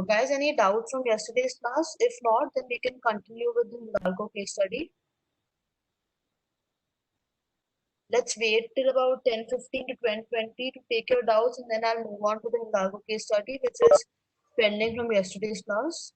Guys, any doubts from yesterday's class? If not, then we can continue with the Hindalco case study. Let's wait till about 10:15 to 10:20 to take your doubts, and then I'll move on to the Hindalco case study, which is pending from yesterday's class.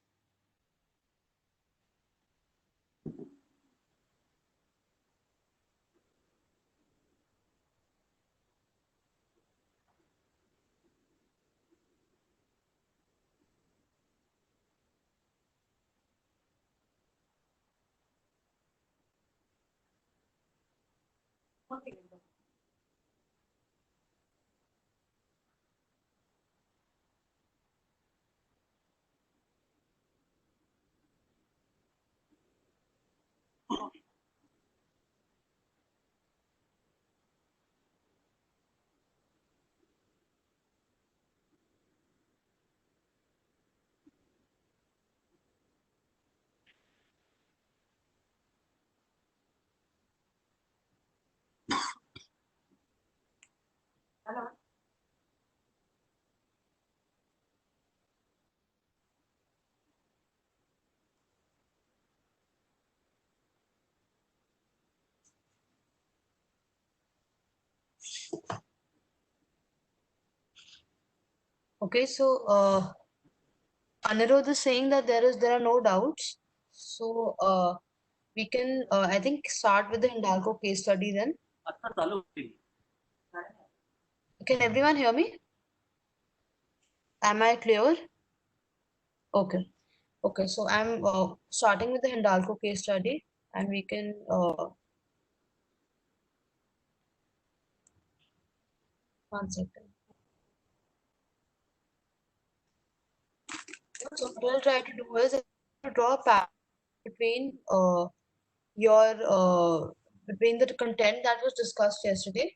Okay, so Anirudh is saying that there are no doubts. So we can I think start with the Hindalco case study then. Can everyone hear me? Am I clear? Okay. Okay, so I'm starting with the Hindalco case study, and we can one second. So what we'll try to do is to draw a pattern between your between the content that was discussed yesterday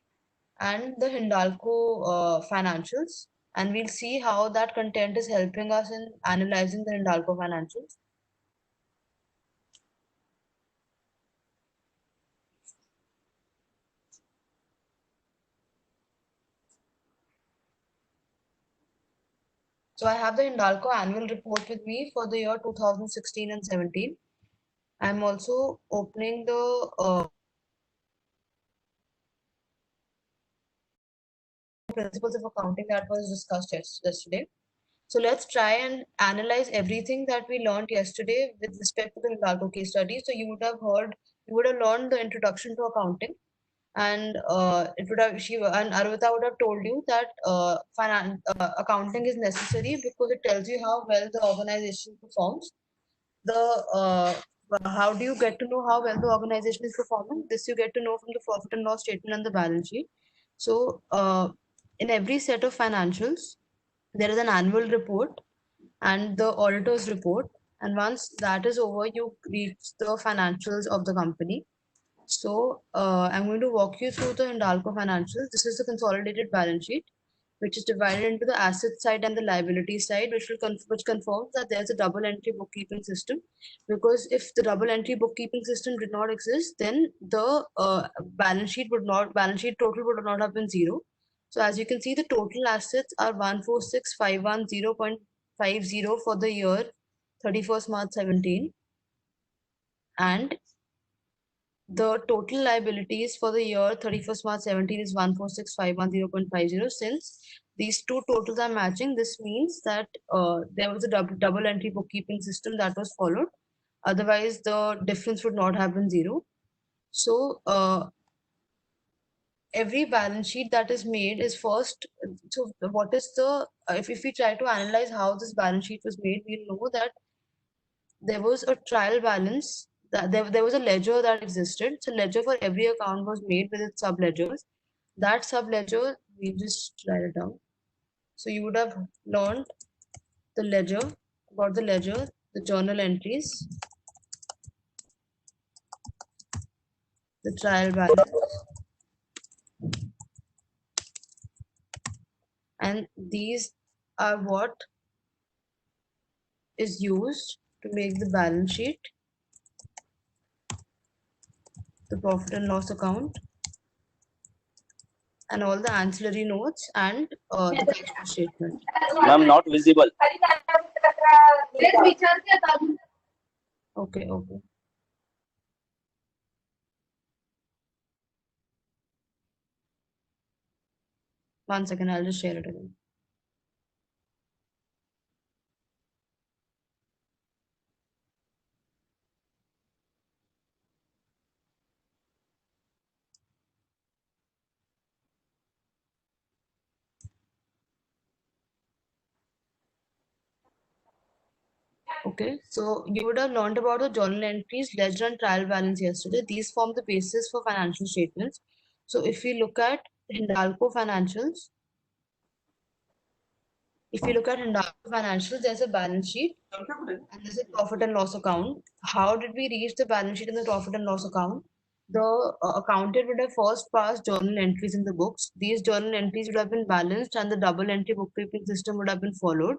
and the Hindalco financials, and we'll see how that content is helping us in analyzing the Hindalco financials. So I have the Hindalco annual report with me for the year 2016 and 17. I'm also opening the principles of accounting that was discussed yesterday. So let's try and analyze everything that we learned yesterday with respect to the Hindalco case study. So you would have learned the introduction to accounting, and Arvita would have told you that accounting is necessary because it tells you how well the organization performs. How do you get to know how well the organization is performing? This you get to know from the profit and loss statement and the balance sheet. So in every set of financials, there is an annual report and the auditor's report. And once that is over, you reach the financials of the company. So I'm going to walk you through the Hindalco financials. This is the consolidated balance sheet, which is divided into the asset side and the liability side, which confirms that there's a double entry bookkeeping system. Because if the double entry bookkeeping system did not exist, then the balance sheet total would not have been zero. So as you can see, the total assets are 146,510.50 for the year 31st March 17, and the total liabilities for the year 31st March 17 is 146,510.50. Since these two totals are matching, this means that there was a double entry bookkeeping system that was followed. Otherwise, the difference would not have been zero. So every balance sheet that is made is first. So what is the if we try to analyze how this balance sheet was made, we'll know that there was a trial balance, that there was a ledger that existed. So ledger for every account was made with its sub ledgers. That sub ledger, we just write it down. So you would have learned the ledger, about the ledger, the journal entries, the trial balance, and these are what is used to make the balance sheet, the profit and loss account, and all the ancillary notes and the cash flow statement. Ma'am, not visible. Okay, okay. One second, I'll just share it again. Okay, so you would have learned about the journal entries, ledger and trial balance yesterday. These form the basis for financial statements. So if we look at Hindalco financials, if you look at Hindalco financials, there's a balance sheet and there's a profit and loss account. How did we reach the balance sheet and the profit and loss account? The accountant would have first passed journal entries in the books. These journal entries would have been balanced and the double entry bookkeeping system would have been followed.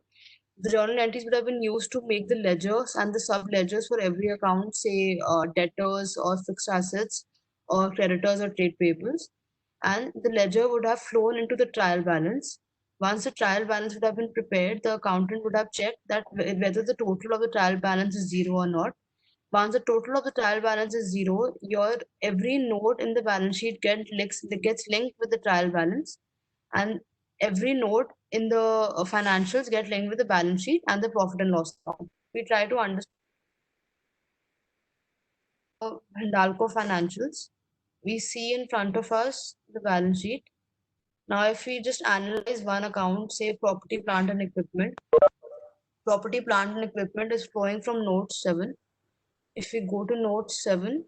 The journal entries would have been used to make the ledgers and the sub ledgers for every account, say debtors or fixed assets or creditors or trade payables. And the ledger would have flown into the trial balance. Once the trial balance would have been prepared, the accountant would have checked that whether the total of the trial balance is zero or not. Once the total of the trial balance is zero, your every note in the balance sheet gets linked with the trial balance, and every note in the financials get linked with the balance sheet and the profit and loss account. We try to understand Hindalco financials. We see in front of us the balance sheet. Now, if we just analyze one account, say property, plant, and equipment, property, plant, and equipment is flowing from note 7. If we go to note 7,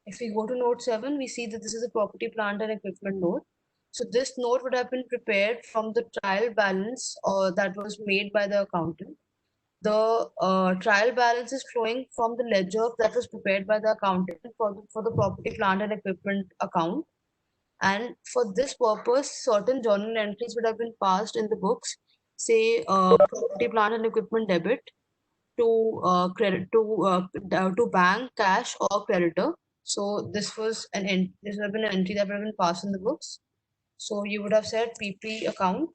if we go to note 7, we see that this is a property, plant, and equipment note. So this note would have been prepared from the trial balance that was made by the accountant. The trial balance is flowing from the ledger that was prepared by the accountant for the property, plant, and equipment account. And for this purpose, certain journal entries would have been passed in the books, say property, plant, and equipment debit to credit to bank, cash, or creditor. So this would have been an entry that would have been passed in the books. So you would have said PP account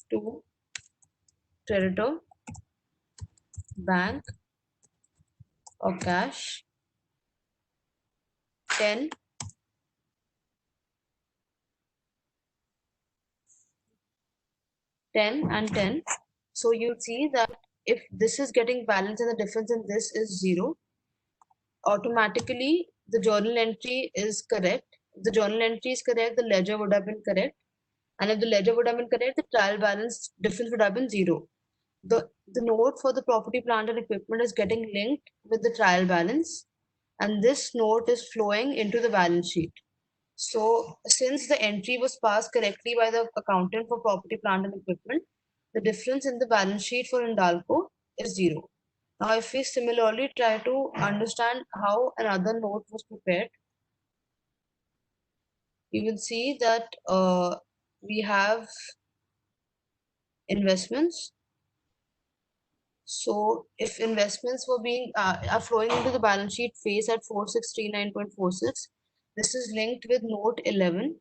to creditor, bank, or cash, 10, 10 and 10. So you see that if this is getting balanced and the difference in this is 0, automatically the journal entry is correct. If the journal entry is correct, the ledger would have been correct. And if the ledger would have been correct, the trial balance difference would have been 0. The note for the property, plant, and equipment is getting linked with the trial balance, and this note is flowing into the balance sheet. So, since the entry was passed correctly by the accountant for property, plant, and equipment, the difference in the balance sheet for Hindalco is 0. Now, if we similarly try to understand how another note was prepared, you will see that we have investments. So, if investments are flowing into the balance sheet phase at 4639.46, this is linked with note 11.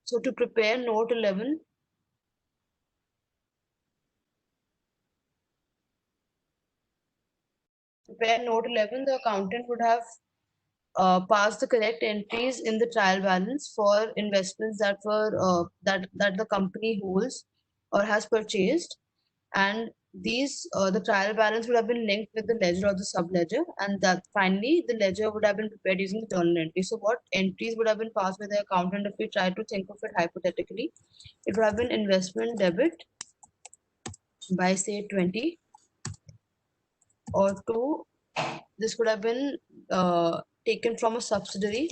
So, to prepare note 11, the accountant would have passed the correct entries in the trial balance for investments that the company holds or has purchased, and these the trial balance would have been linked with the ledger or the sub ledger, and that finally the ledger would have been prepared using the journal entry. So what entries would have been passed by the accountant if we try to think of it hypothetically? It would have been investment debit by say 20, or 2, this would have been taken from a subsidiary,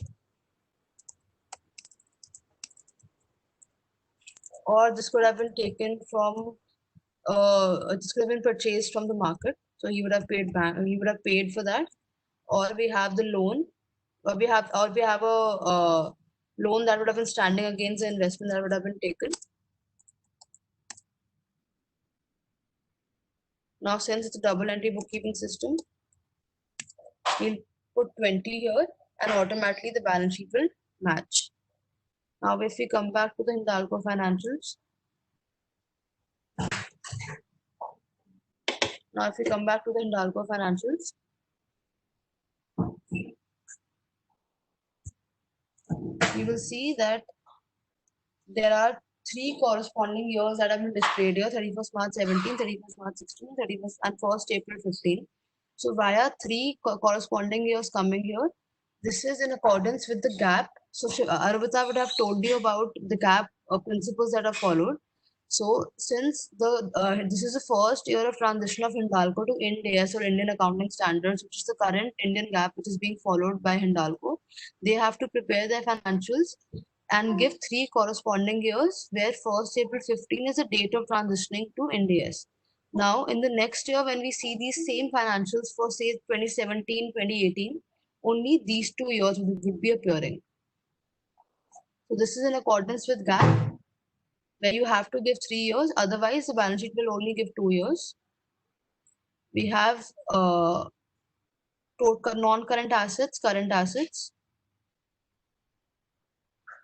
or this could have been taken from this could have been purchased from the market. So you would have paid for that, or we have the loan, or we have a loan that would have been standing against the investment that would have been taken. Now, since it's a double entry bookkeeping system, we'll put 20 here and automatically the balance sheet will match. Now, if we come back to the Hindalco financials, we will see that there are three corresponding years that have been displayed here: 31st March 17, 31st March 16, 31st and 1st April 15. So via three corresponding years coming here, this is in accordance with the gap. So Arvita would have told you about the gap principles that are followed. So since this is the first year of transition of Hindalco to Ind AS or Indian Accounting Standards, which is the current Indian gap which is being followed by Hindalco, they have to prepare their financials and give three corresponding years where 1st April 15 is the date of transitioning to Ind AS. Now, in the next year, when we see these same financials for say 2017, 2018, only these 2 years would be appearing. So this is in accordance with GAP, where you have to give 3 years, otherwise the balance sheet will only give 2 years. We have non-current assets, current assets,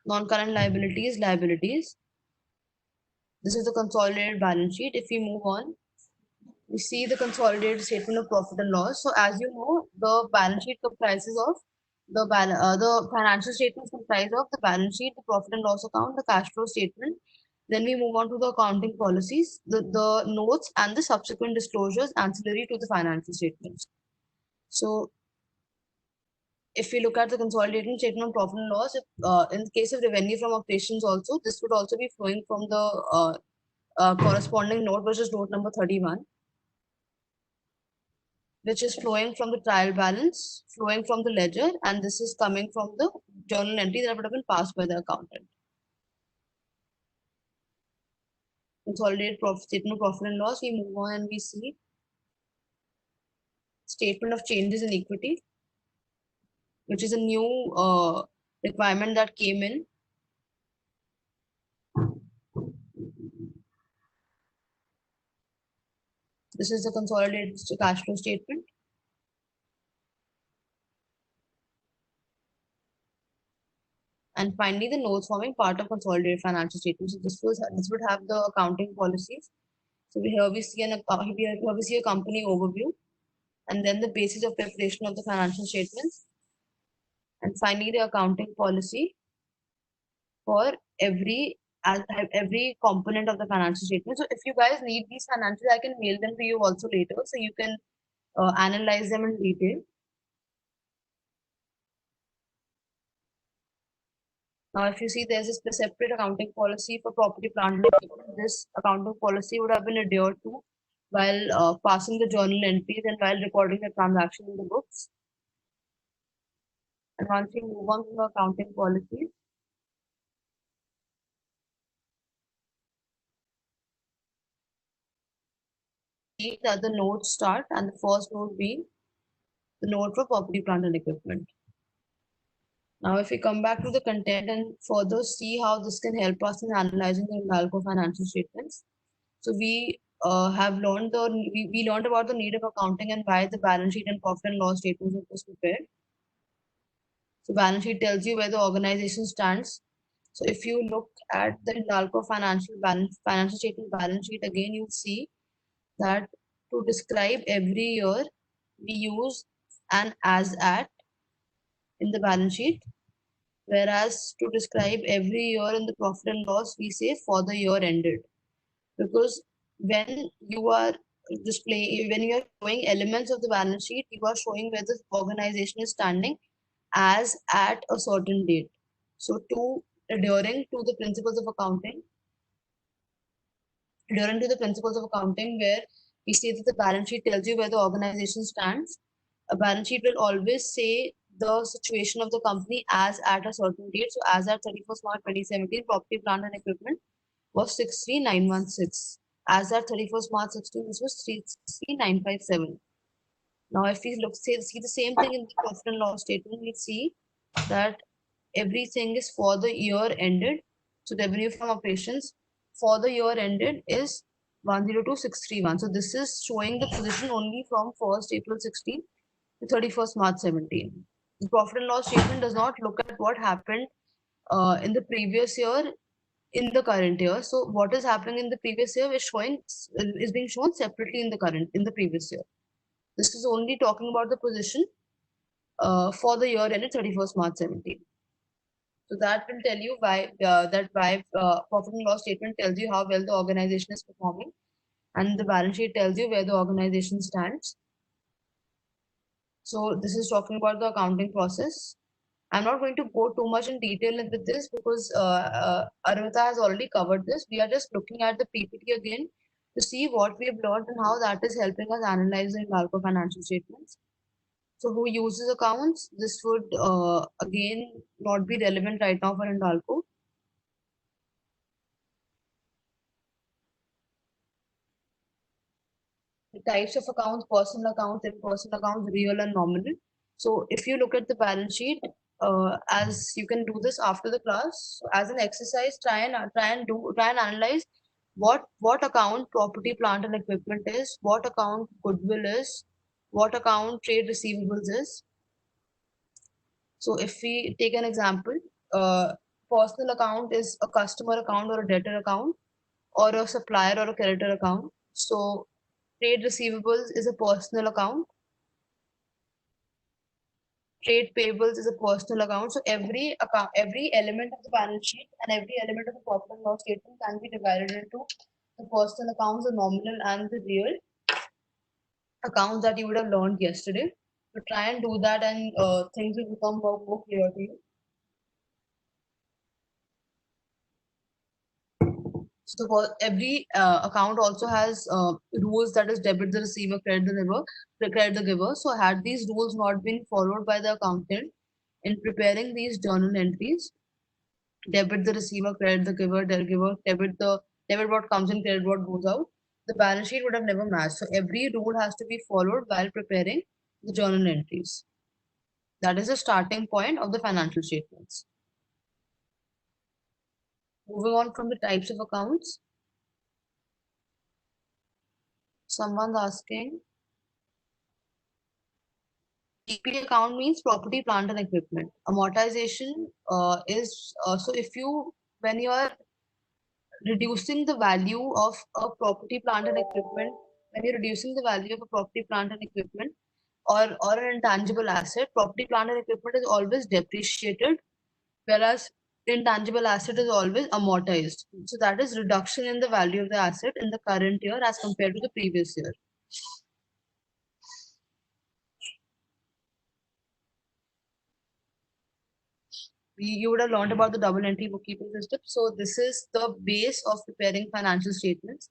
non-current liabilities, liabilities. This is the consolidated balance sheet. If we move on, we see the consolidated statement of profit and loss. So as you know, the balance sheet comprises of the financial statements comprise of the balance sheet, the profit and loss account, the cash flow statement. Then we move on to the accounting policies, the notes and the subsequent disclosures ancillary to the financial statements. So if we look at the consolidated statement of profit and loss, in the case of revenue from operations also, this would also be flowing from the corresponding note, which is note number 31. Which is flowing from the trial balance, flowing from the ledger, and this is coming from the journal entry that would have been passed by the accountant. Consolidated statement of profit and loss, we move on and we see statement of changes in equity, which is a new requirement that came in. This is the consolidated cash flow statement. And finally, the notes forming part of consolidated financial statements. So this would have the accounting policies. So here we see a company overview, and then the basis of preparation of the financial statements, and finally the accounting policy for every component of the financial statement. So if you guys need these financials, I can mail them to you also later, so you can analyze them in detail. Now, if you see, there's a separate accounting policy for property, plant, and equipment. This accounting policy would have been adhered to while passing the journal entries and while recording the transaction in the books. And once we move on to the accounting policies, see that the notes start, and the first note being the note for property, plant, and equipment. Now, if we come back to the content and further see how this can help us in analyzing the Hindalco financial statements. So we we learned about the need of accounting and why the balance sheet and profit and loss statements was prepared. So balance sheet tells you where the organization stands. So if you look at the Hindalco financial statement balance sheet again, you'll see that to describe every year we use an as at in the balance sheet. Whereas to describe every year in the profit and loss, we say for the year ended. Because when you are when you are showing elements of the balance sheet, you are showing where the organization is standing as at a certain date. So adhering to the principles of accounting, where we say that the balance sheet tells you where the organization stands, a balance sheet will always say the situation of the company as at a certain date. So as at 31st March 2017, property, plant and equipment was 63916. As at 31st March 16, this was 36957. Now, if we see the same thing in the profit and loss statement, we see that everything is for the year ended. So revenue from operations for the year ended is 102,631. So this is showing the position only from 1st April 16 to 31st March 17. The profit and loss statement does not look at what happened in the previous year in the current year. So what is happening in the previous year is being shown separately in the previous year. This is only talking about the position for the year ended 31st March 17. So that will tell you why profit and loss statement tells you how well the organization is performing, and the balance sheet tells you where the organization stands. So this is talking about the accounting process. I'm not going to go too much in detail with this because Arvita has already covered this. We are just looking at the PPT again to see what we have learned and how that is helping us analyze the Hindalco financial statements. So who uses accounts? This would again not be relevant right now for Hindalco. The types of accounts: personal accounts, impersonal accounts, real and nominal. So if you look at the balance sheet, as you can do this after the class, so as an exercise, try and analyze what account property, plant and equipment is, what account goodwill is, what account trade receivables is. So if we take an example, personal account is a customer account or a debtor account or a supplier or a creditor account. So trade receivables is a personal account. Trade payables is a personal account. So every element of the balance sheet and every element of the profit and loss statement can be divided into the personal accounts, the nominal and the real accounts that you would have learned yesterday. So try and do that, and things will become more clear to you. So for every account also has rules, that is debit the receiver, credit the giver. So had these rules not been followed by the accountant in preparing these journal entries, debit the receiver, credit the giver, debit what comes in, credit what goes out, the balance sheet would have never matched. So every rule has to be followed while preparing the journal entries. That is the starting point of the financial statements. Moving on from the types of accounts. Someone's asking, PPT account means property, plant and equipment. Amortization is so if you when you are reducing the value of a property, plant and equipment, when you're reducing the value of a property, plant and equipment, or an intangible asset, property, plant and equipment is always depreciated, whereas intangible asset is always amortized. So that is reduction in the value of the asset in the current year as compared to the previous year. You would have learned about the double entry bookkeeping system. So this is the base of preparing financial statements.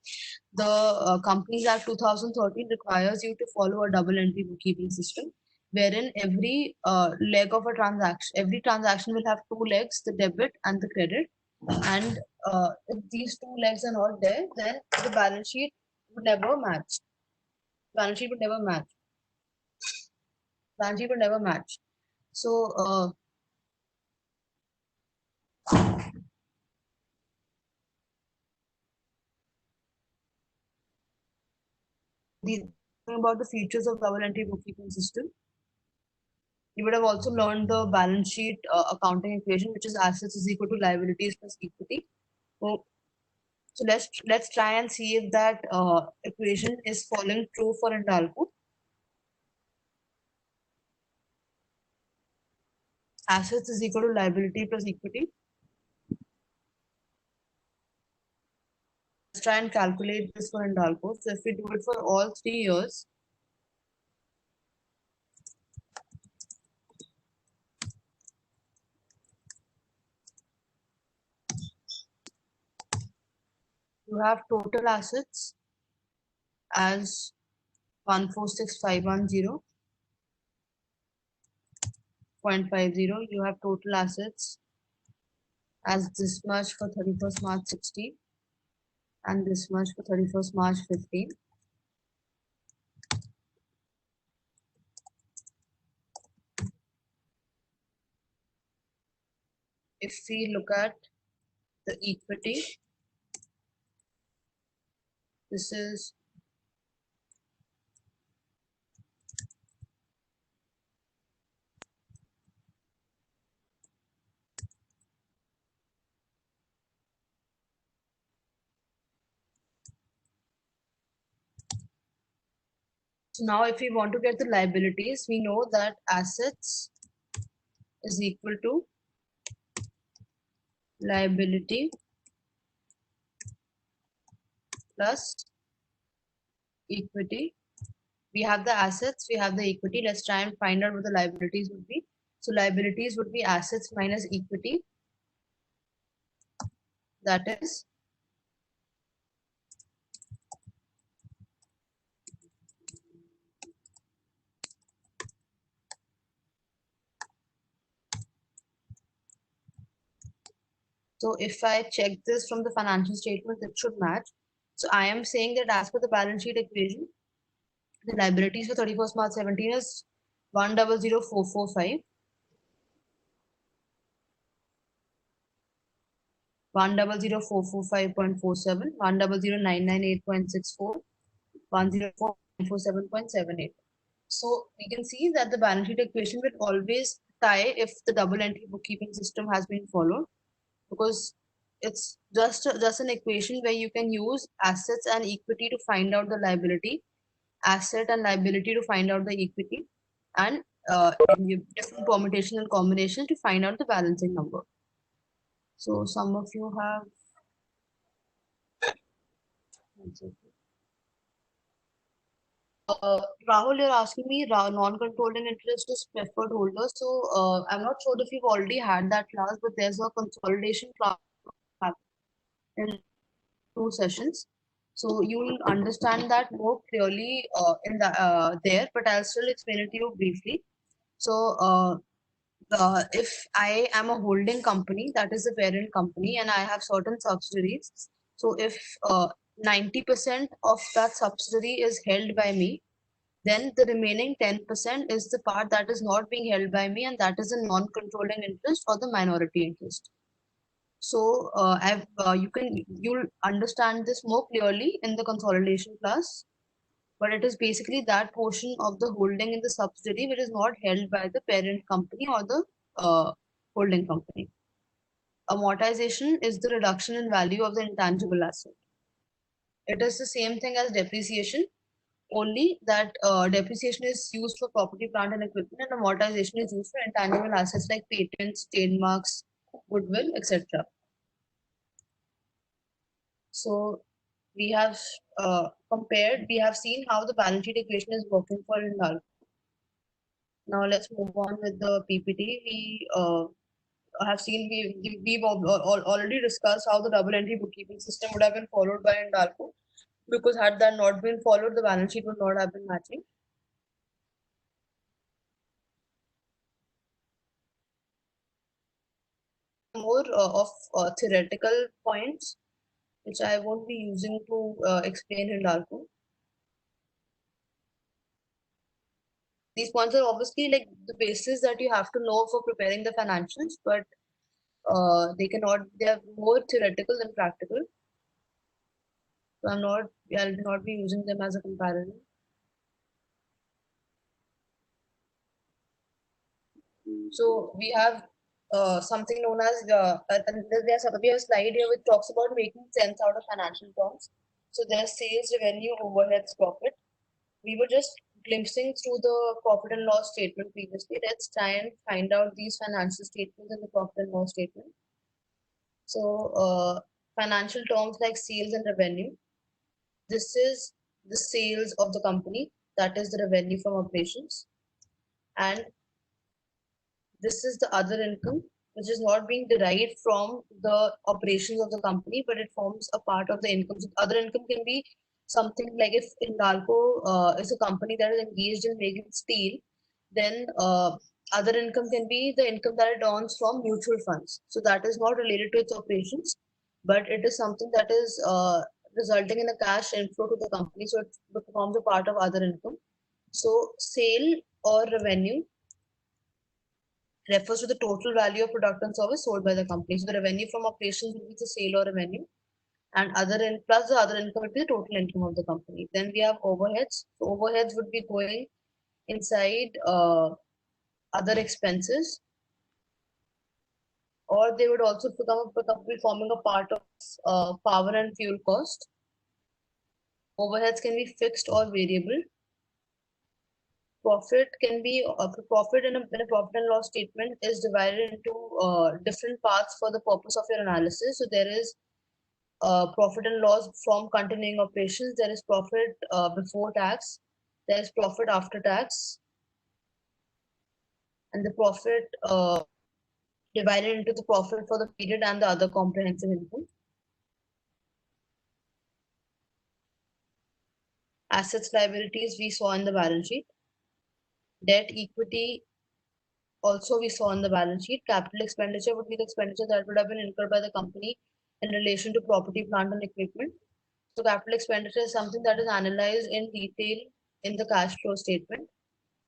The Companies Act 2013 requires you to follow a double entry bookkeeping system, wherein every transaction will have two legs, the debit and the credit. And if these two legs are not there, then the balance sheet would never match. Balance sheet would never match. Balance sheet would never match. So about the features of double entry bookkeeping system. You would have also learned the balance sheet accounting equation, which is assets is equal to liabilities plus equity. So, let's try and see if that equation is following true for Hindalco. Assets is equal to liability plus equity. Let's try and calculate this for Hindalco. So if we do it for all 3 years, you have total assets as 146,510.50. You have total assets as this much for 31st March 16 and this much for 31st March 15. If we look at the equity, This is so now if we want to get the liabilities, we know that assets is equal to liability plus equity. We have the assets, we have the equity. Let's try and find out what the liabilities would be. So liabilities would be assets minus equity. That is so if I check this from the financial statement, it should match. So I am saying that as per the balance sheet equation, the liabilities for 31st March 17 is 1,00445, 1,00445.47, 1,00998.64, 104.47.78. So we can see that the balance sheet equation will always tie if the double entry bookkeeping system has been followed, because it's just an equation where you can use assets and equity to find out the liability, asset and liability to find out the equity, and different permutation and combination to find out the balancing number. So some of you have Rahul, you're asking me non-controlling interest is preferred holder. So I'm not sure if you've already had that class, but there's a consolidation class in 2 sessions. So you'll understand that more clearly in the there, but I'll still explain it to you briefly. So if I am a holding company, that is the parent company, and I have certain subsidiaries. So if 90% of that subsidiary is held by me, then the remaining 10% is the part that is not being held by me, and that is a non-controlling interest or the minority interest. So you'll understand this more clearly in the consolidation class, but it is basically that portion of the holding in the subsidiary which is not held by the parent company or the holding company. Amortization is the reduction in value of the intangible asset. It is the same thing as depreciation, only that depreciation is used for property, plant, and equipment, and amortization is used for intangible assets like patents, trademarks, goodwill, etc. So we have we have seen how the balance sheet equation is working for Hindalco. Now let's move on with the PPT. We have seen, we've already discussed how the double entry bookkeeping system would have been followed by Hindalco, because had that not been followed, the balance sheet would not have been matching. More of theoretical points, which I won't be using to explain Hindalco. These points are obviously like the basis that you have to know for preparing the financials, but they are more theoretical than practical. So I'll not be using them as a comparison. So we have something known as we have a slide here which talks about making sense out of financial terms. So there's sales, revenue, overheads, profit. We were just glimpsing through the profit and loss statement previously. Let's try and find out these financial statements in the profit and loss statement. So financial terms like sales and revenue. This is the sales of the company. That is the revenue from operations. And this is the other income, which is not being derived from the operations of the company, but it forms a part of the income. So other income can be something like if Hindalco is a company that is engaged in making steel, then other income can be the income that it earns from mutual funds. So that is not related to its operations, but it is something that is resulting in a cash inflow to the company. So it forms a part of other income. So sale or revenue refers to the total value of product and service sold by the company. So the revenue from operations will be the sale or revenue. and plus the other income would be the total income of the company. Then we have overheads. So overheads would be going inside other expenses, or they would also be forming a part of power and fuel cost. Overheads can be fixed or variable. Profit can be profit in a profit and loss statement is divided into different parts for the purpose of your analysis. So there is profit and loss from continuing operations. There is profit before tax. There is profit after tax, and the profit divided into the profit for the period and the other comprehensive income. Assets, liabilities we saw in the balance sheet. Debt, equity also we saw in the balance sheet. Capital expenditure would be the expenditure that would have been incurred by the company in relation to property, plant, and equipment. So capital expenditure is something that is analyzed in detail in the cash flow statement.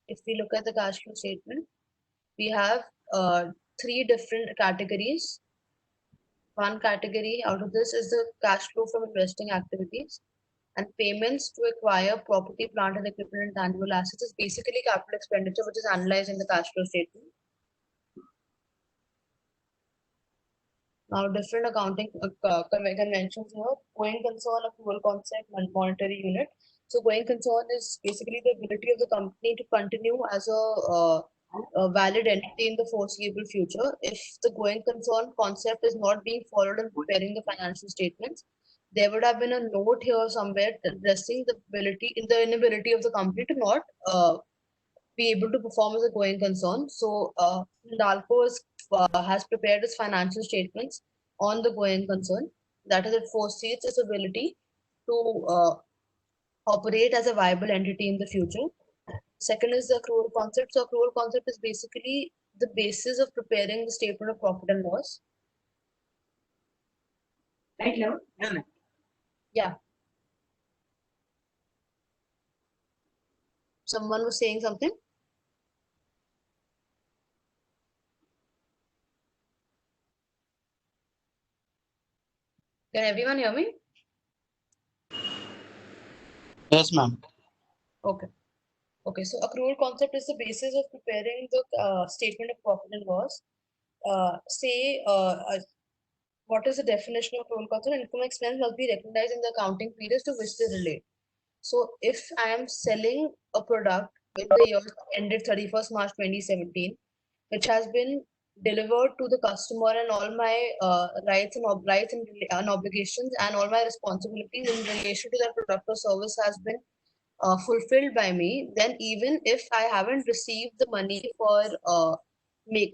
If we look at the cash flow statement, we have three different categories. One category out of this is the cash flow from investing activities, and payments to acquire property, plant, and equipment and tangible assets is basically capital expenditure, which is analyzed in the cash flow statement. Now, different accounting conventions here. Going concern, accrual concept, monetary unit. So, going concern is basically the ability of the company to continue as a valid entity in the foreseeable future. If the going concern concept is not being followed in preparing the financial statements, there would have been a note here somewhere addressing the inability of the company to not be able to perform as a going concern. So, Hindalco has prepared its financial statements on the going concern. That is, it foresees its ability to operate as a viable entity in the future. Second is the accrual concept. So, accrual concept is basically the basis of preparing the statement of profit and loss. Right, Leo? No. Yeah. Someone was saying something? Can everyone hear me? Yes, ma'am. Okay. Okay, so accrual concept is the basis of preparing the statement of profit and loss. What is the definition of accrual concept? Income expense must be recognized in the accounting periods to which they relate. So if I am selling a product in the year ended 31st March 2017, which has been delivered to the customer, and all my rights and obligations and all my responsibilities in relation to that product or service has been fulfilled by me, then even if I haven't received the money for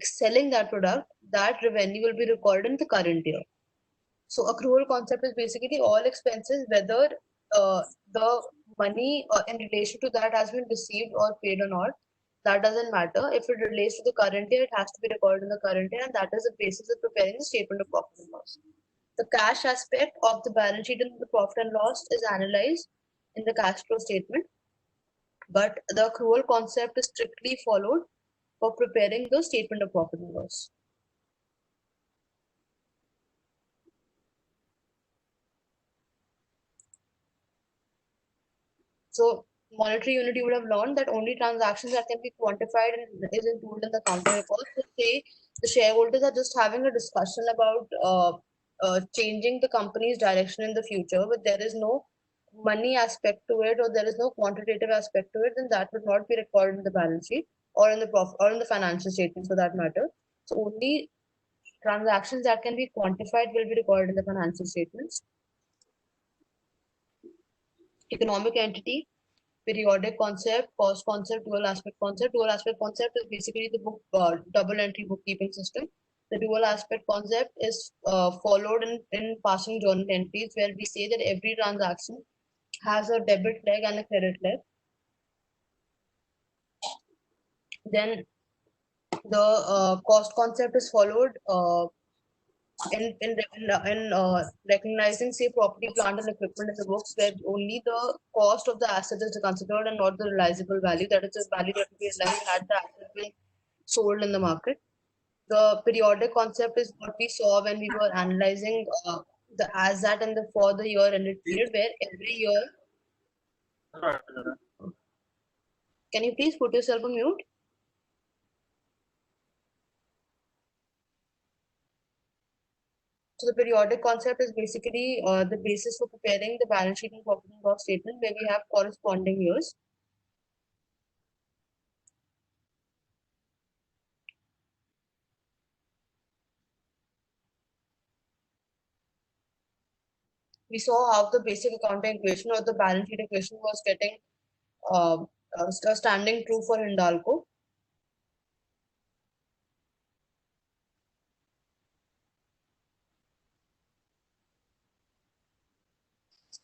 selling that product, that revenue will be recorded in the current year. So accrual concept is basically all expenses, whether the money in relation to that has been received or paid or not. That doesn't matter. If it relates to the current year, it has to be recorded in the current year, and that is the basis of preparing the statement of profit and loss. The cash aspect of the balance sheet and the profit and loss is analyzed in the cash flow statement, but the accrual concept is strictly followed for preparing the statement of profit and loss. So monetary unit, you would have learned that only transactions that can be quantified is included in the accounting report. So say the shareholders are just having a discussion about changing the company's direction in the future, but there is no money aspect to it, or there is no quantitative aspect to it, then that would not be recorded in the balance sheet or in the profit or in the financial statements for that matter. So only transactions that can be quantified will be recorded in the financial statements. Economic entity, periodic concept, cost concept, dual aspect concept. Dual aspect concept is basically the double entry bookkeeping system. The dual aspect concept is followed in passing journal entries, where we say that every transaction has a debit leg and a credit leg. Then the cost concept is followed in recognizing, say, property, plant, and equipment in the books, where only the cost of the asset is considered and not the realizable value. That is the value that will be realized had the asset been sold in the market. The periodic concept is what we saw when we were analyzing the as that and the for the year ended period, where every year. Can you please put yourself on mute? So the periodic concept is basically the basis for preparing the balance sheet and profit and loss statement, where we have corresponding years. We saw how the basic accounting equation or the balance sheet equation was getting uh, standing true for Hindalco.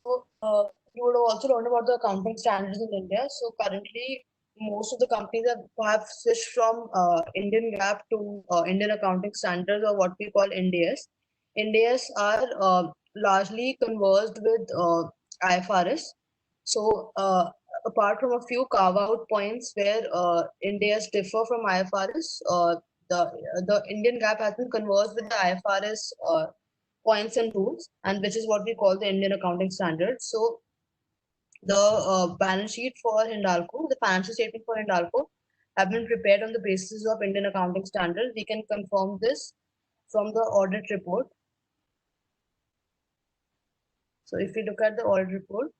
So you would have also learned about the accounting standards in India. So currently, most of the companies have switched from Indian GAAP to Indian accounting standards, or what we call NDS. NDS are largely conversed with IFRS. So apart from a few carve-out points where NDS differ from IFRS, the the Indian GAAP has been conversed with the IFRS points and rules, and which is what we call the Indian accounting standards. So the balance sheet for Hindalco, the financial statement for Hindalco, have been prepared on the basis of Indian accounting standards. We can confirm this from the audit report. So if we look at the audit report,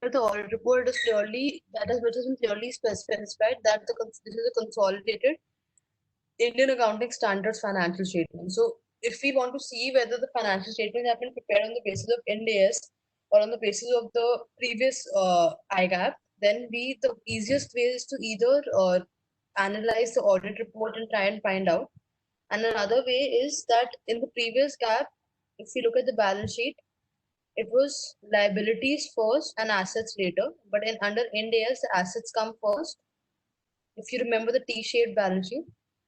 the audit report is clearly that is which has been clearly specified that this is a consolidated Indian accounting standards financial statement. So if we want to see whether the financial statements have been prepared on the basis of NDS or on the basis of the previous IGAP, then the easiest way is to either analyze the audit report and try and find out. And another way is that in the previous gap, if you look at the balance sheet, it was liabilities first and assets later. But in under NDS, the assets come first, if you remember the T-shaped balance sheet.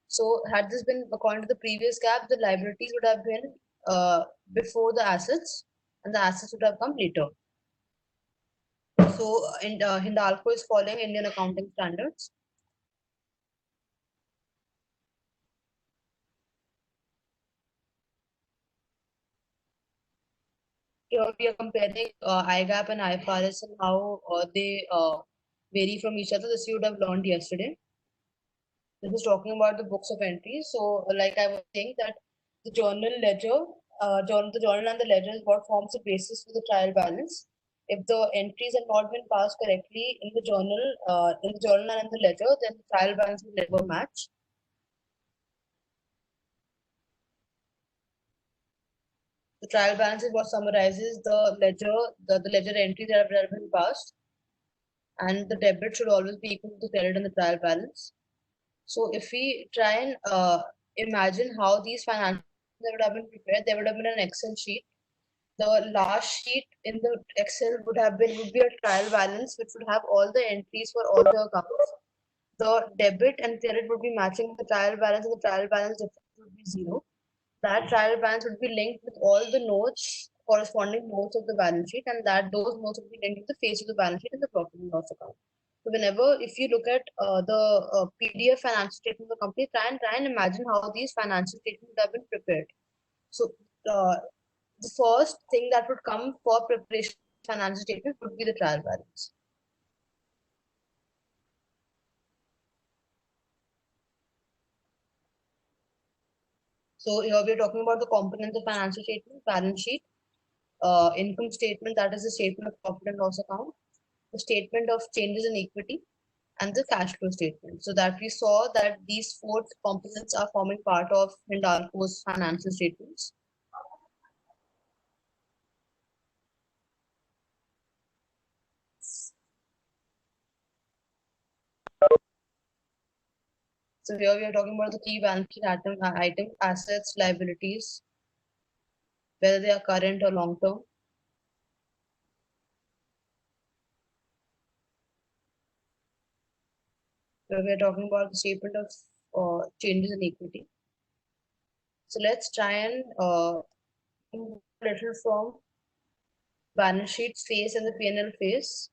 So had this been according to the previous gap, the liabilities would have been before the assets, and the assets would have come later. So Hindalco is following Indian accounting standards. Here we are comparing IGAP and IFRS and how they vary from each other. This you would have learned yesterday. This is talking about the books of entries. So, like I was saying, that the journal ledger, the journal and the ledger is what forms the basis for the trial balance. If the entries have not been passed correctly in the journal and the ledger, then the trial balance will never match. The trial balance is what summarizes the ledger, the ledger entries that have been passed, and the debit should always be equal to the credit in the trial balance. So if we try and imagine how these financials would have been prepared, there would have been an Excel sheet. The last sheet in the Excel would be a trial balance, which would have all the entries for all the accounts. The debit and credit would be matching the trial balance, and the trial balance difference would be zero. That trial balance would be linked with all the notes, corresponding notes of the balance sheet, and that those notes would be linked with the face of the balance sheet and the profit and loss account. So whenever, if you look at the PDF financial statement of the company, try and imagine how these financial statements have been prepared. So uh, the first thing that would come for preparation of financial statement would be the trial balance. So here we are talking about the components of financial statement: balance sheet, income statement, that is the statement of profit and loss account, the statement of changes in equity, and the cash flow statement. So that we saw that these four components are forming part of Hindalco's financial statements. So here we are talking about the key balance sheet item, assets, liabilities, whether they are current or long term. Where we are talking about the statement of changes in equity. So let's try and move a little from balance sheet phase and the P&L phase.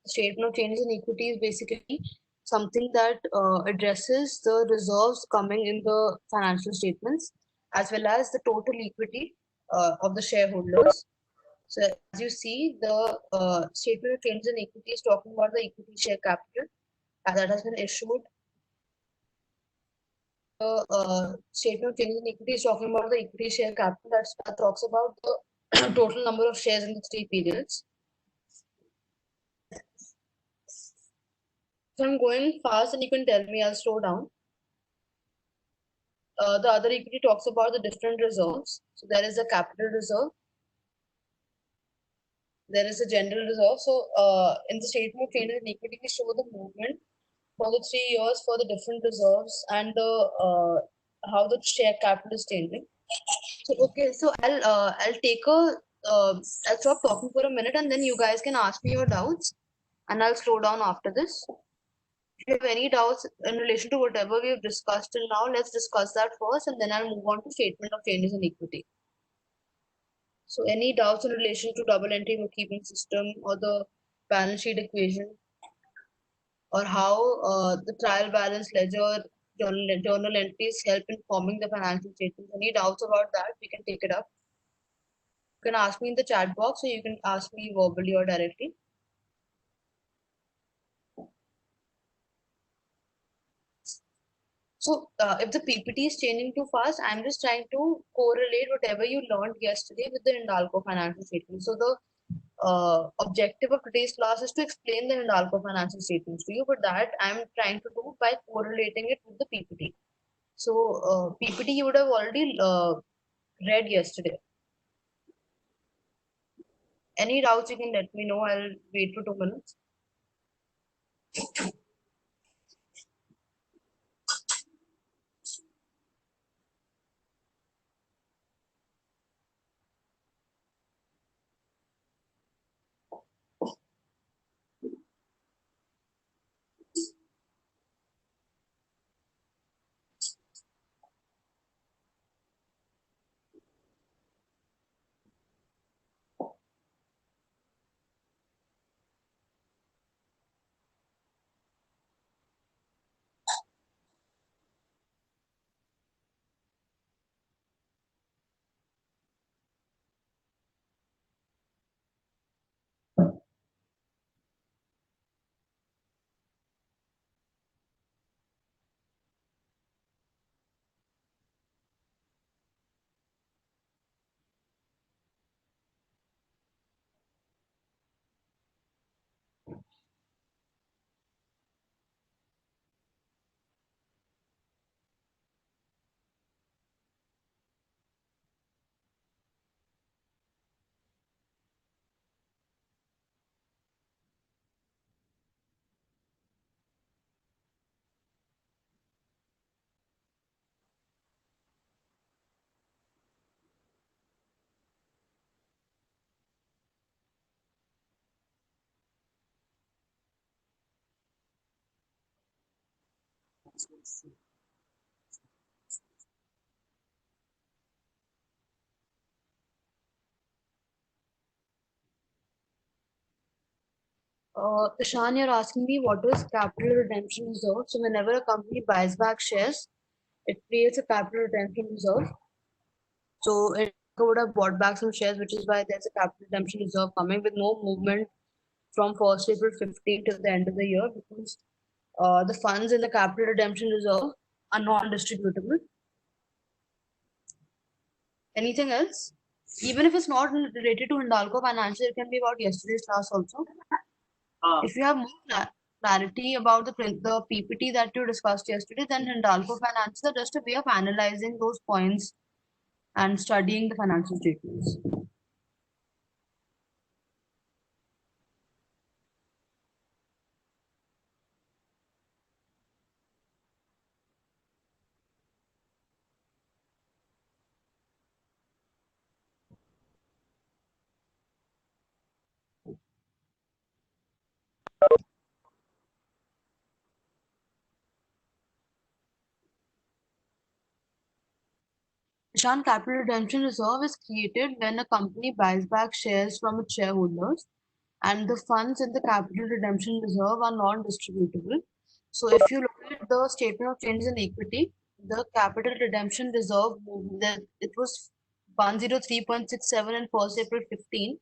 Statement of changes in equity is basically something that addresses the reserves coming in the financial statements as well as the total equity of the shareholders. So as you see, the statement of changes in equity is talking about the equity share capital that has been issued. The statement of changes in equity is talking about the equity share capital that talks about the total number of shares in the 3 periods. If I'm going fast, and you can tell me, I'll slow down. The other equity talks about the different reserves. So there is a capital reserve, there is a general reserve. So in the statement of changes in equity, we show the movement for the 3 years for the different reserves and how the share capital is changing. So okay, so I'll take a I'll stop talking for a minute and then you guys can ask me your doubts and I'll slow down after this. If you have any doubts in relation to whatever we've discussed till now, let's discuss that first and then I'll move on to statement of changes in equity. So any doubts in relation to double entry bookkeeping system or the balance sheet equation or how the trial balance ledger journal entries help in forming the financial statements? Any doubts about that? We can take it up. You can ask me in the chat box or you can ask me verbally or directly. So if the PPT is changing too fast, I'm just trying to correlate whatever you learned yesterday with the Hindalco financial statement. So the objective of today's class is to explain the Hindalco financial statements to you, but that I'm trying to do by correlating it with the PPT. So PPT you would have already read yesterday. Any doubts you can let me know. I'll wait for 2 minutes. Ishan, you're asking me what is capital redemption reserve. So whenever a company buys back shares, it creates a capital redemption reserve. So it would have bought back some shares, which is why there's a capital redemption reserve coming with no movement from 1st April 15 till the end of the year because the funds in the capital redemption reserve are non-distributable. Anything else? Even if it's not related to Hindalco Financial, it can be about yesterday's class also. If you have more clarity about the PPT that you discussed yesterday, then Hindalco Financial is just a way of analyzing those points and studying the financial statements. Ishan, capital redemption reserve is created when a company buys back shares from its shareholders, and the funds in the capital redemption reserve are non-distributable. So if you look at the statement of changes in equity, the capital redemption reserve, it was 103.67 in 1st April 15,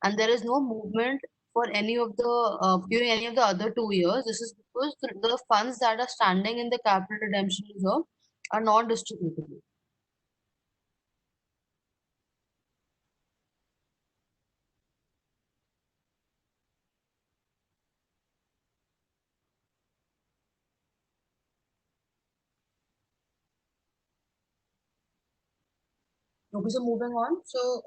and there is no movement for any of the during any of the other 2 years. This is because the funds that are standing in the capital redemption reserve are non-distributable. Okay, so moving on. So,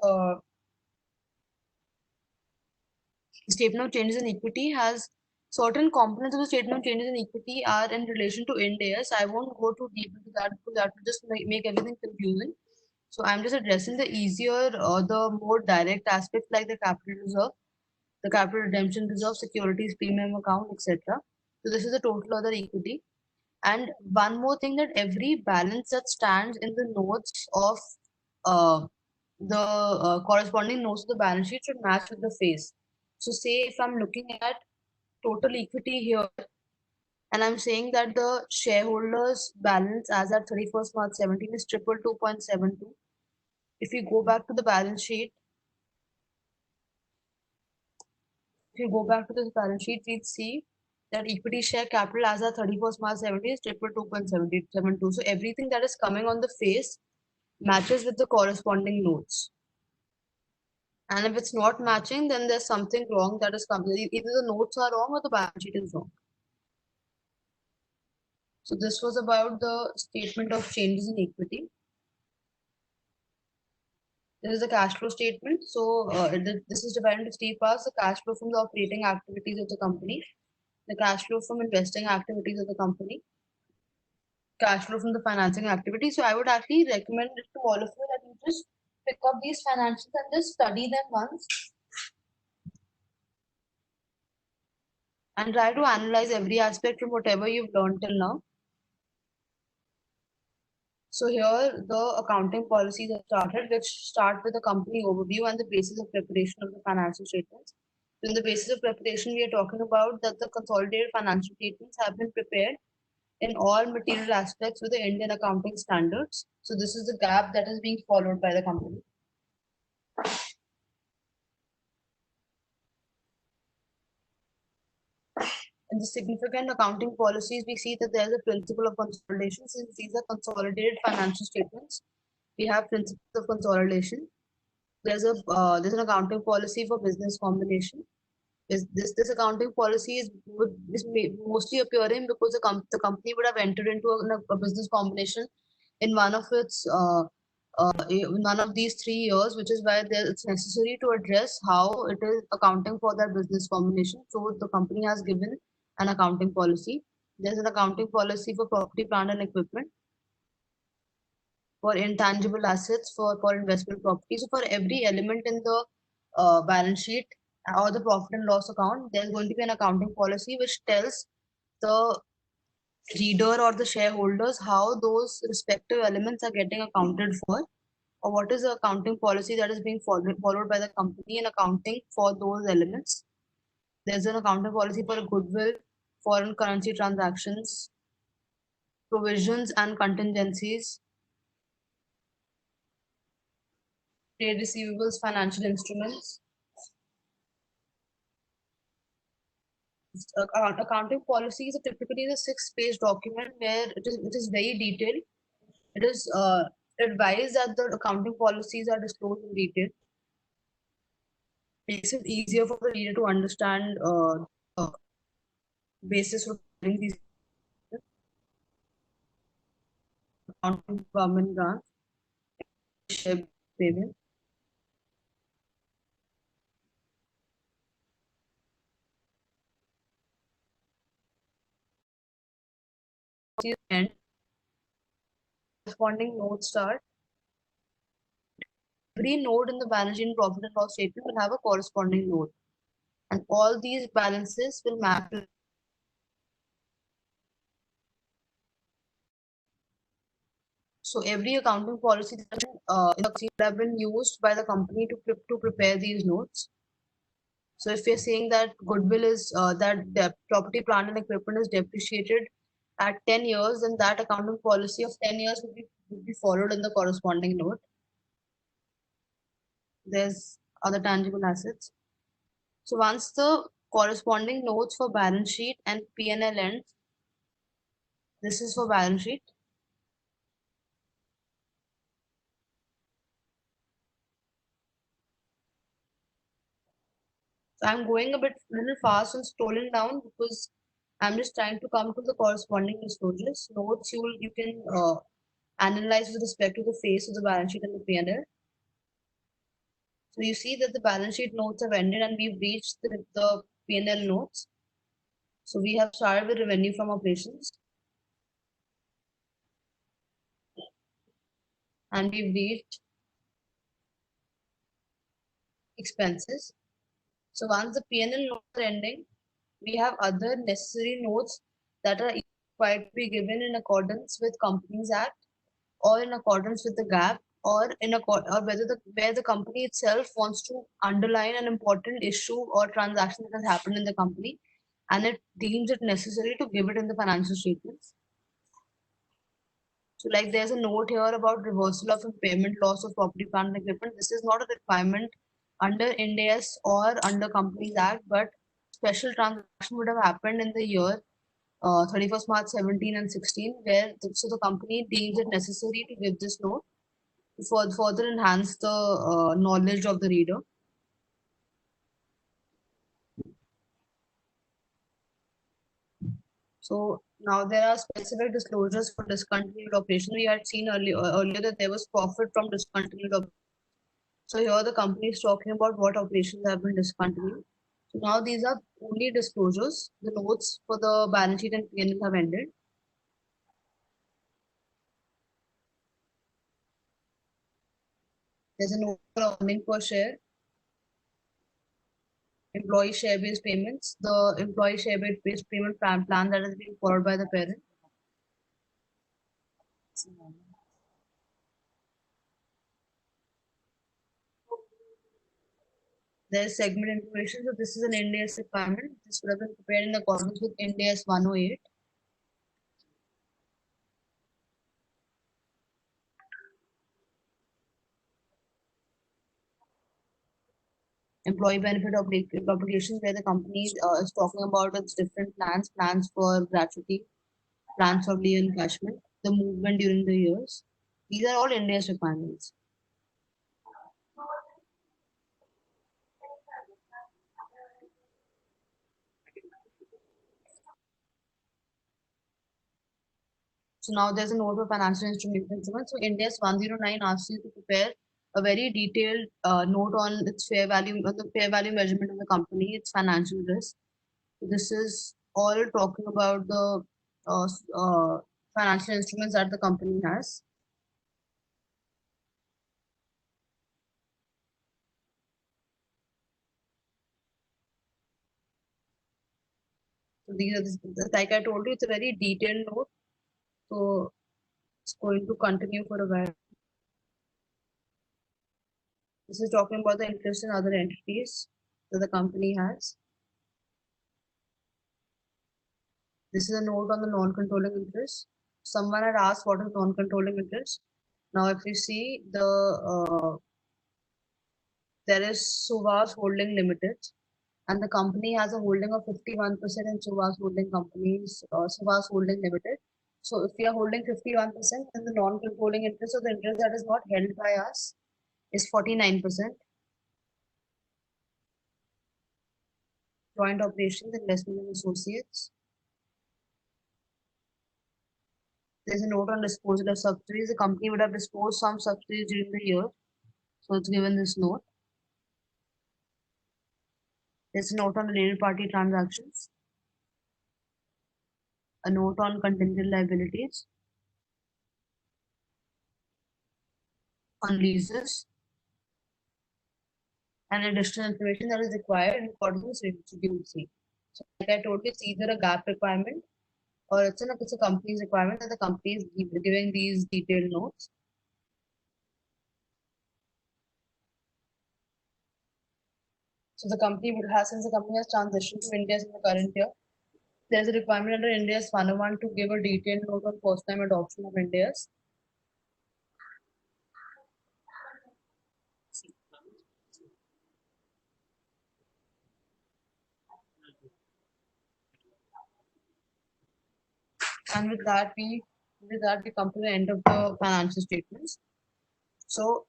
the statement of changes in equity has certain components of the statement of changes in equity are in relation to Ind AS. I won't go too deep into that because that will just make everything confusing. So, I'm just addressing the easier or the more direct aspects like the capital reserve, the capital redemption reserve, securities premium account, etc. So, this is the total other equity. And one more thing, that every balance that stands in the notes of uh, the corresponding notes of the balance sheet should match with the face. So say if I'm looking at total equity here and I'm saying that the shareholders balance as at 31st March 17 is 222.72. If we go back to the balance sheet, if you go back to this balance sheet, we'd see that equity share capital as at 31st March 17 is 222.72. So everything that is coming on the face matches with the corresponding notes. And if it's not matching, then there's something wrong that is coming. Either the notes are wrong or the balance sheet is wrong. So this was about the statement of changes in equity. This is the cash flow statement. So this is divided into three parts: the cash flow from the operating activities of the company, the cash flow from investing activities of the company, cash flow from the financing activity. So I would actually recommend it to all of you that you just pick up these financials and just study them once and try to analyze every aspect from whatever you've learned till now. So here the accounting policies are started, which start with the company overview and the basis of preparation of the financial statements. So in the basis of preparation, we are talking about that the consolidated financial statements have been prepared in all material aspects with the Indian accounting standards. So this is the gap that is being followed by the company. In the significant accounting policies, we see that there is a principle of consolidation. Since these are consolidated financial statements, we have principles of consolidation. There's an accounting policy for business combination. This accounting policy is mostly appearing because the company would have entered into a business combination in one of its in one of these 3 years, which is why it's necessary to address how it is accounting for that business combination. So the company has given an accounting policy. There's an accounting policy for property, plant, and equipment, for intangible assets, for investment property. So for every element in the balance sheet or the profit and loss account, there's going to be an accounting policy which tells the reader or the shareholders how those respective elements are getting accounted for, or what is the accounting policy that is being followed by the company in accounting for those elements. There's an accounting policy for goodwill, foreign currency transactions, provisions and contingencies, trade receivables, financial instruments. Accounting policy is typically a 6-page document where it is very detailed. It is advise that the accounting policies are disclosed in detail. Makes it easier for the reader to understand the basis for doing these accounting government grants, share payment. And corresponding notes start. Every note in the balance sheet and profit and loss statement will have a corresponding note, and all these balances will map. So every accounting policy that have been used by the company to prepare these notes. So if you're saying that goodwill is that the property, plant, and equipment is depreciated at 10 years, then that accounting policy of 10 years would be followed in the corresponding note. There's other tangible assets. So once the corresponding notes for balance sheet and P&L ends, this is for balance sheet. So I'm going a little fast and scrolling down because I'm just trying to come to the corresponding disclosures. Notes you can analyze with respect to the face of the balance sheet and the P&L. So you see that the balance sheet notes have ended and we've reached the P&L notes. So we have started with revenue from operations and we've reached expenses. So once the P&L notes are ending, we have other necessary notes that are required to be given in accordance with Companies Act or in accordance with the GAAP or where the company itself wants to underline an important issue or transaction that has happened in the company and it deems it necessary to give it in the financial statements. So like there's a note here about reversal of impairment loss of property, plant and equipment. This is not a requirement under Ind AS or under Companies Act, but special transaction would have happened in the year 31st March 17 and 16, where the company deems it necessary to give this note to further enhance the knowledge of the reader. So now there are specific disclosures for discontinued operation. We had seen earlier that there was profit from discontinued operations. So here the company is talking about what operations have been discontinued. So now these are only disclosures. The notes for the balance sheet and P&L have ended. There's a note for earning per share, employee share-based payments, the employee share-based payment plan that is being followed by the parent. There's segment information. So this is an Ind AS requirement. This would have been prepared in accordance with Ind AS 108. Employee benefit obligations where the company is talking about its different plans for gratuity, plans for leave encashment, the movement during the years. These are all Ind AS requirements. So now there's a note of financial instruments. So Ind AS 109 asks you to prepare a very detailed note on its fair value, on the fair value measurement of the company, its financial risk. This is all talking about the financial instruments that the company has. So these are like I told you, it's a very detailed note. So it's going to continue for a while. This is talking about the interest in other entities that the company has. This is a note on the non-controlling interest. Someone had asked what is non-controlling interest. Now, if you see there is Suvas Holding Limited, and the company has a holding of 51% in Suvas Holding Companies, Suvas Holding Limited. So if we are holding 51%, then the non-controlling interest, or the interest that is not held by us, is 49%. Joint operations, investment in associates. There's a note on disposal of subsidiaries. The company would have disposed some subsidiaries during the year, so it's given this note. There's a note on related party transactions, a note on contingent liabilities, on leases, and additional information that is required in accordance with Schedule C. So, like I told you, it's either a gap requirement or it's a company's requirement that the company is giving these detailed notes. So the company would have, since the company has transitioned to India in the current year, there's a requirement under India's 101 to give a detailed note on first time adoption of India's. And with that we come to the end of the financial statements. So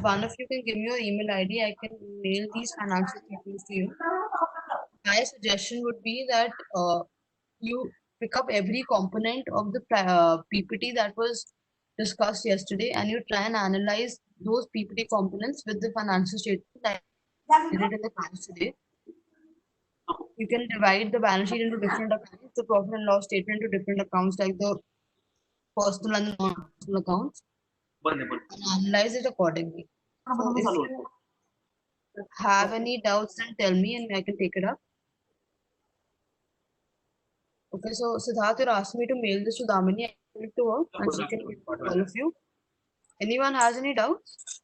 one of you can give me your email ID. I can mail these financial statements to you. My suggestion would be that you pick up every component of the PPT that was discussed yesterday, and you try and analyze those PPT components with the financial statement that I did it in the class today. You can divide the balance sheet into different accounts, the profit and loss statement into different accounts, like the personal and non-personal accounts, and analyze it accordingly. So if you have any doubts, then tell me and I can take it up. Okay, so Siddharth, you're asking me to mail this to Damini. I send it to her and she can give it to all of you. Anyone has any doubts?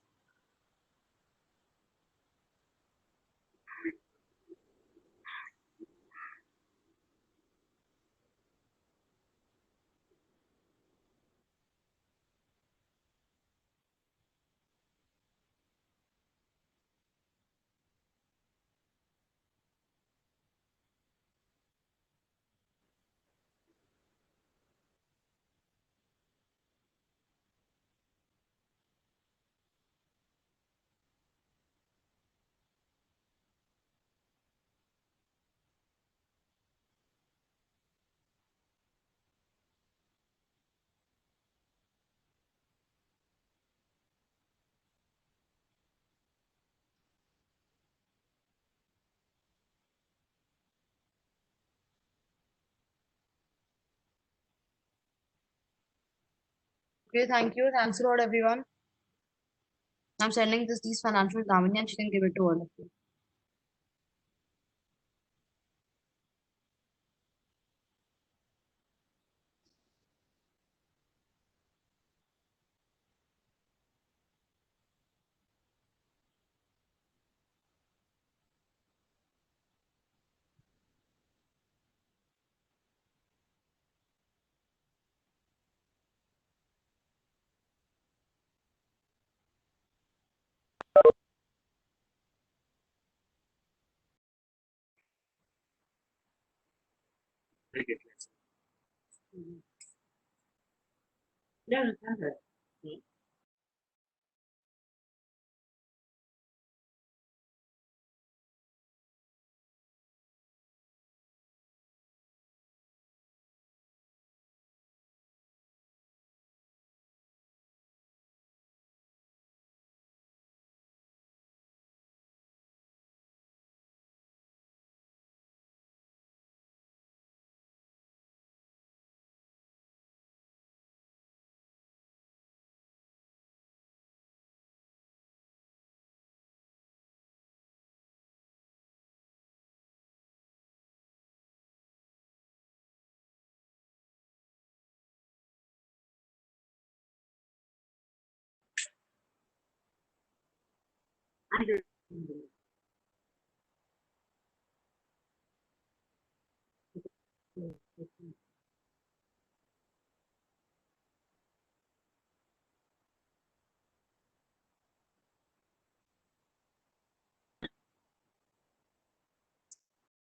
Okay, thank you. Thanks a lot, everyone. I'm sending these financials to Damini and she can give it to all of you.